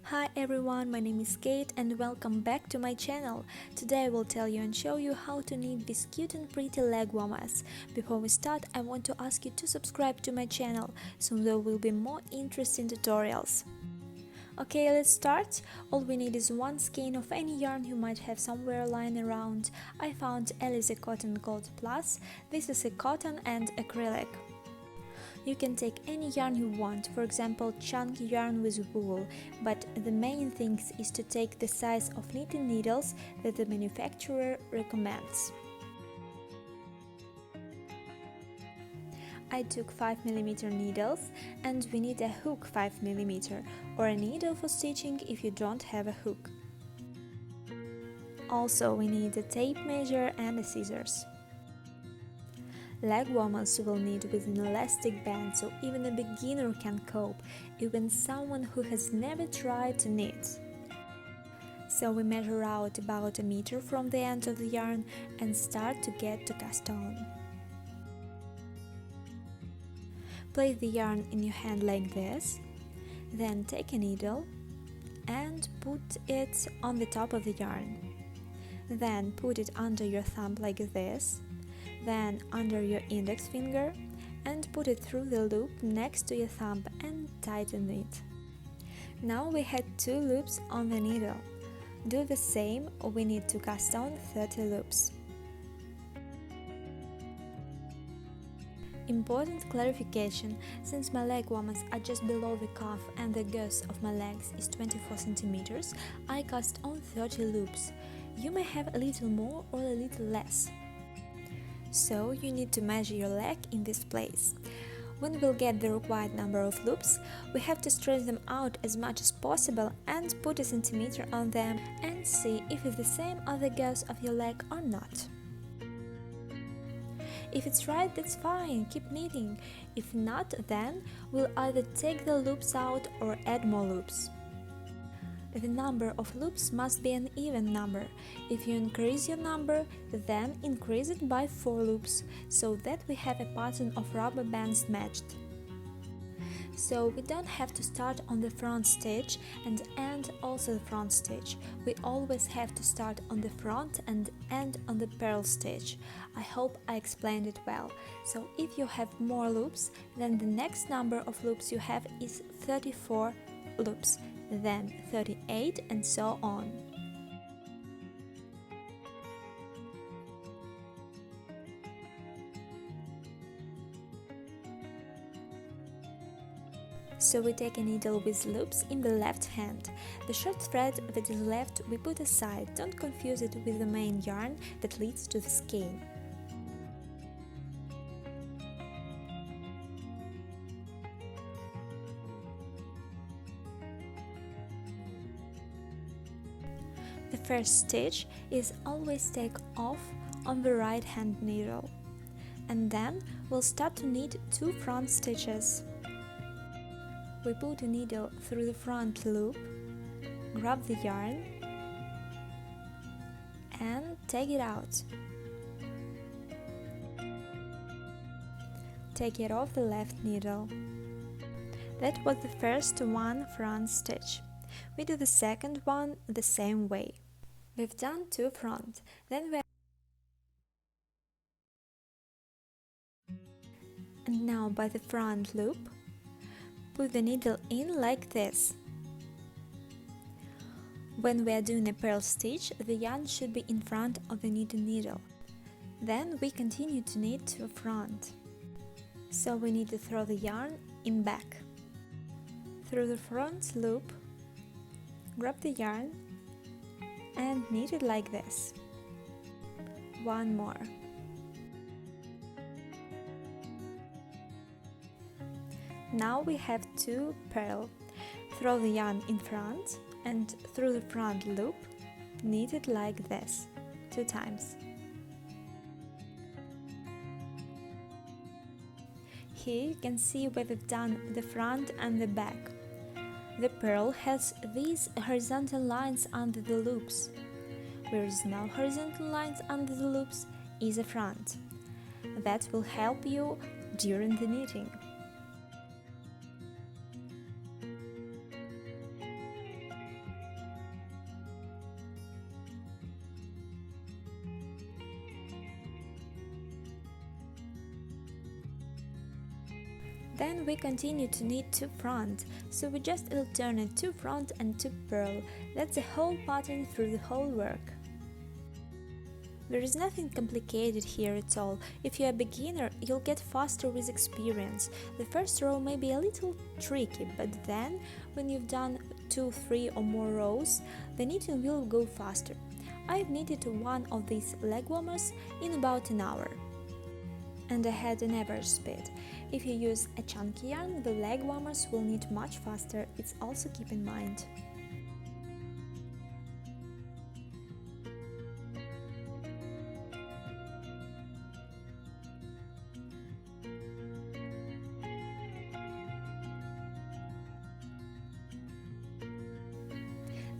Hi everyone, my name is Kate and welcome back to my channel. Today I will tell you and show you how to knit these cute and pretty leg warmers. Before we start, I want to ask you to subscribe to my channel, soon there will be more interesting tutorials. Okay, let's start. All we need is one skein of any yarn you might have somewhere lying around. I found Alize Cotton Gold Plus. This is a cotton and acrylic. You can take any yarn you want, for example chunky yarn with wool, but the main thing is to take the size of knitting needles that the manufacturer recommends. I took 5mm needles and we need a hook 5mm or a needle for stitching if you don't have a hook. Also we need a tape measure and a scissors. Leg warmers will knit with an elastic band so even a beginner can cope, even someone who has never tried to knit. So we measure out about a meter from the end of the yarn and start to get to cast on. Place the yarn in your hand like this, then take a needle and put it on the top of the yarn. Then put it under your thumb like this, then under your index finger and put it through the loop next to your thumb and tighten it. Now we had 2 loops on the needle. Do the same, we need to cast on 30 loops. Important clarification, since my leg warmers are just below the calf and the girth of my legs is 24 cm, I cast on 30 loops. You may have a little more or a little less. So you need to measure your leg in this place. When we'll get the required number of loops, we have to stretch them out as much as possible and put a centimeter on them and see if it's the same as the girth of your leg or not. If it's right, that's fine, keep knitting. If not, then we'll either take the loops out or add more loops. The number of loops must be an even number. If you increase your number, then increase it by 4 loops, so that we have a pattern of rubber bands matched. So we don't have to start on the front stitch and end also the front stitch. We always have to start on the front and end on the purl stitch. I hope I explained it well. So if you have more loops, then the next number of loops you have is 34 loops. Then 38 and so on. So we take a needle with loops in the left hand. The short thread that is left we put aside, don't confuse it with the main yarn that leads to the skein. The first stitch is always take off on the right hand needle, and then we'll start to knit 2 front stitches. We put the needle through the front loop, grab the yarn and take it out. Take it off the left needle. That was the first 1 front stitch. We do the second one the same way. We've done 2 front, then and now by the front loop, put the needle in like this. When we are doing a purl stitch, the yarn should be in front of the knitting needle. Then we continue to knit to front. So we need to throw the yarn in back. Through the front loop, grab the yarn and knit it like this. 1 more. Now we have 2 purl. Throw the yarn in front and through the front loop, knit it like this 2 times. Here you can see where we've done the front and the back. The purl has these horizontal lines under the loops. Where is no horizontal lines under the loops is a front. That will help you during the knitting. Then we continue to knit 2 front, so we just alternate 2 front and 2 purl. That's the whole pattern through the whole work. There is nothing complicated here at all. If you're a beginner, you'll get faster with experience. The first row may be a little tricky, but then, when you've done 2, 3 or more rows, the knitting will go faster. I've knitted one of these leg warmers in about an hour, and I had an average speed. If you use a chunky yarn, the leg warmers will knit much faster, it's also keep in mind.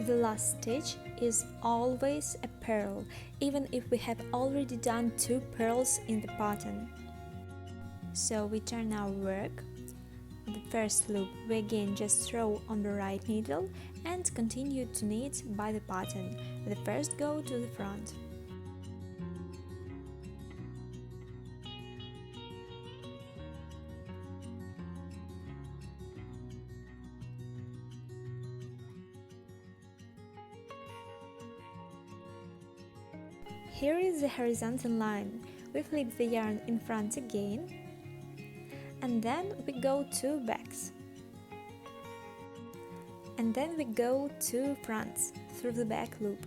The last stitch is always a purl, even if we have already done 2 purls in the pattern. So we turn our work. The first loop we again just throw on the right needle and continue to knit by the pattern. The first go to the front. Here is the horizontal line. We flip the yarn in front again, and then we go 2 backs. And then we go 2 fronts through the back loop.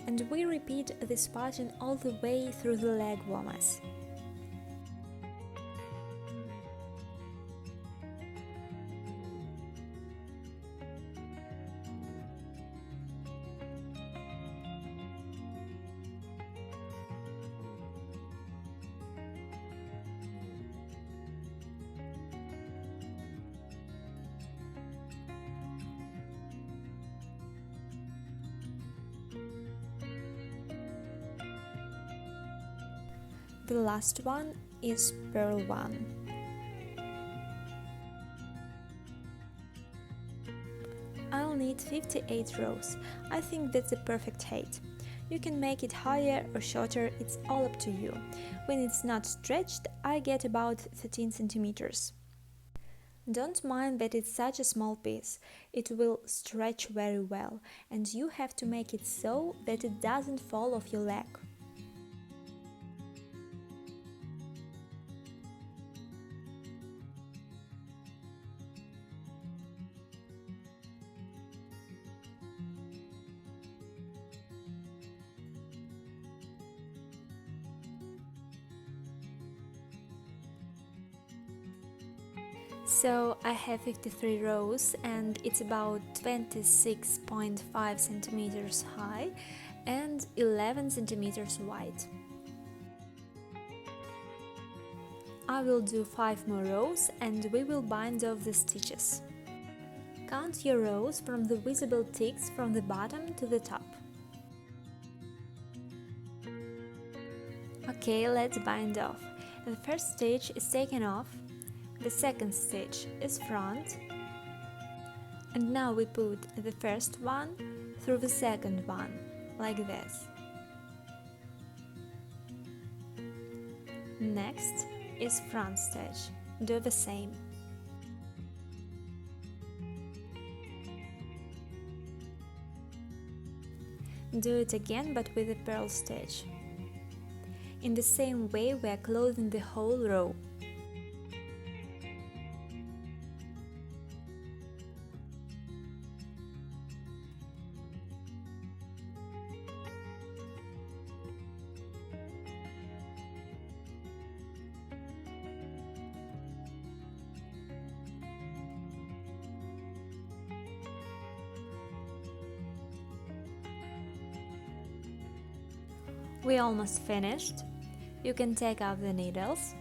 And we repeat this pattern all the way through the leg warmers. The last one is purl 1. I'll knit 58 rows. I think that's the perfect height. You can make it higher or shorter, it's all up to you. When it's not stretched, I get about 13 centimeters. Don't mind that it's such a small piece, it will stretch very well, and you have to make it so that it doesn't fall off your leg. So I have 53 rows and it's about 26.5 centimeters high and 11 centimeters wide. I will do 5 more rows and we will bind off the stitches. Count your rows from the visible ticks from the bottom to the top. Okay, let's bind off. The first stitch is taken off. The second stitch is front, and now we put the first one through the second one, like this. Next is front stitch, do the same. Do it again but with a purl stitch. In the same way we are closing the whole row. We're almost finished. You can take out the needles,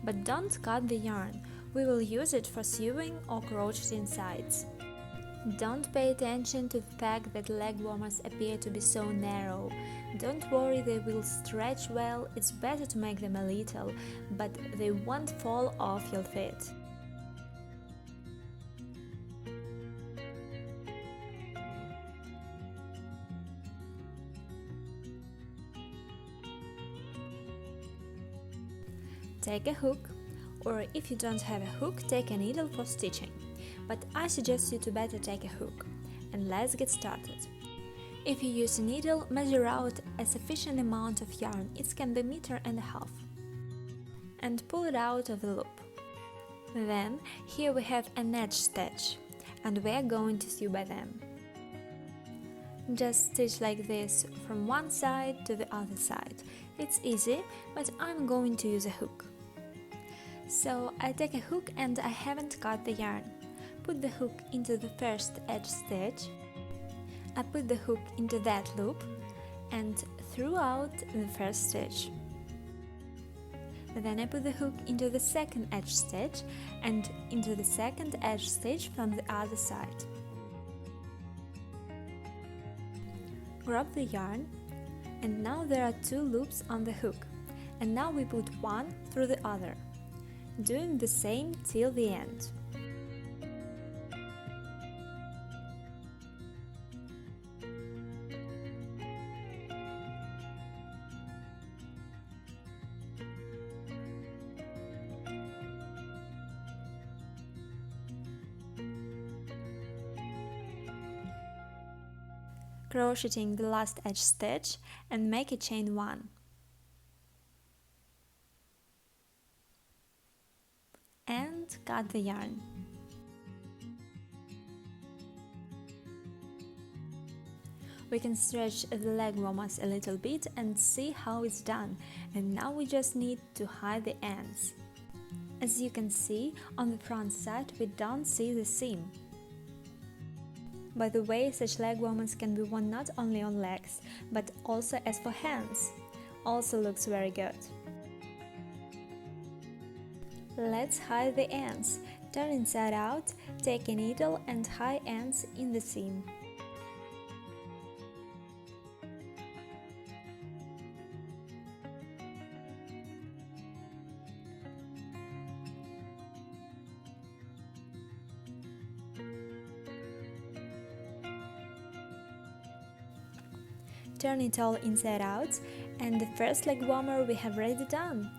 but don't cut the yarn. We will use it for sewing or crocheting sides. Don't pay attention to the fact that leg warmers appear to be so narrow. Don't worry, they will stretch well, it's better to make them a little, but they won't fall off your feet. Take a hook or if you don't have a hook, take a needle for stitching. But I suggest you to better take a hook. And let's get started. If you use a needle, measure out a sufficient amount of yarn, it can be 1.5 meters, and pull it out of the loop. Then, here we have an edge stitch, and we are going to sew by them. Just stitch like this from one side to the other side. It's easy, but I'm going to use a hook. So I take a hook and I haven't cut the yarn. Put the hook into the first edge stitch. I put the hook into that loop and threw out the first stitch. Then I put the hook into the second edge stitch and into the second edge stitch from the other side. Grab the yarn, and now there are 2 loops on the hook, and now we put one through the other, doing the same till the end. Crocheting the last edge stitch and make a chain 1. And cut the yarn. We can stretch the leg warmers a little bit and see how it's done, and now we just need to hide the ends. As you can see, on the front side we don't see the seam. By the way, such leg warmers can be worn not only on legs, but also as for hands. Also looks very good. Let's hide the ends. Turn inside out, take a needle and hide ends in the seam. Turn it all inside out, and the first leg warmer we have already done.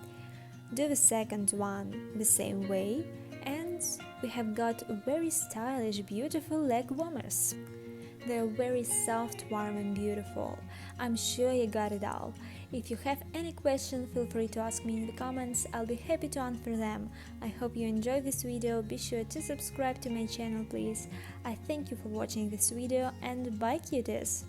Do the second one the same way, and we have got very stylish, beautiful leg warmers. They are very soft, warm and beautiful. I'm sure you got it all. If you have any questions, feel free to ask me in the comments. I'll be happy to answer them. I hope you enjoyed this video. Be sure to subscribe to my channel, please. I thank you for watching this video, and bye cuties!